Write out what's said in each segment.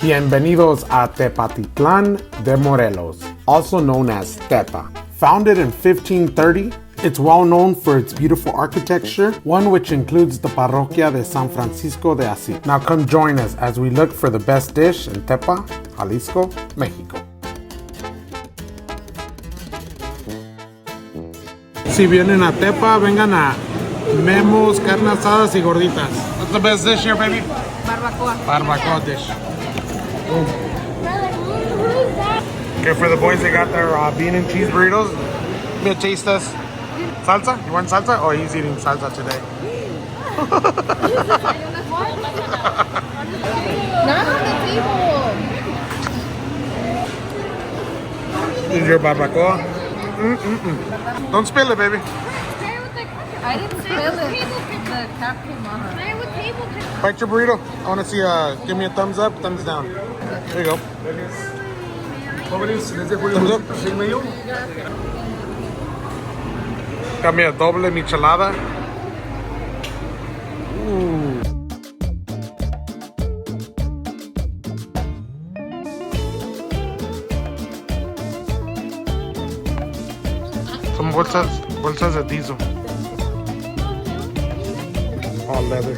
Bienvenidos a Tepatitlán De Morelos, also known as Tepa. Founded in 1530, it's well known for its beautiful architecture, one which includes the parroquia de San Francisco de Asís. Now come join us as we look for the best dish in Tepa, Jalisco, Mexico. Si vienen a Tepa, vengan a Memos, carne asadas y gorditas. What's the best dish here, baby? Barbacoa. Barbacoa dish. Okay, for the boys, they got their bean and cheese burritos. Let me taste this. Salsa? You want salsa? Oh, he's eating salsa today. Not on the table. This is your barbacoa. Don't spill it, baby. I didn't spill it. The cap came on. Bite your burrito. I want to see, give me a thumbs up, thumbs down. There you go. Thumbs up. Got me a doble michelada. Ooh. Some bolsas de diesel. All leather.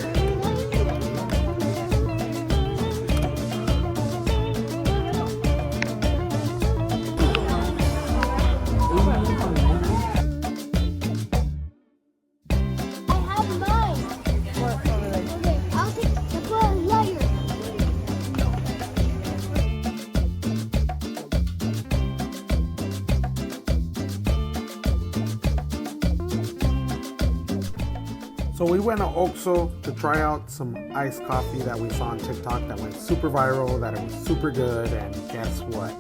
So we went to Oxxo to try out some iced coffee that we saw on TikTok that went super viral, that it was super good, and guess what?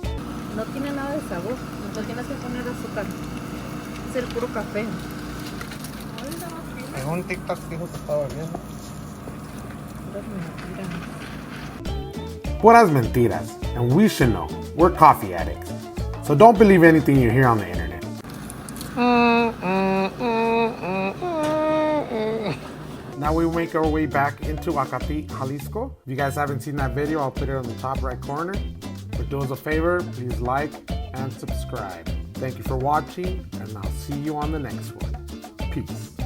No tiene nada de sabor. No tienes que poner azúcar. Es el puro café. En un TikTok dijo que estaba bien. Puras mentiras. And we should know. We're coffee addicts. So don't believe anything you hear on the internet. Now we make our way back into Acapí, Jalisco. If you guys haven't seen that video, I'll put it on the top right corner. But do us a favor, please like and subscribe. Thank you for watching, and I'll see you on the next one. Peace.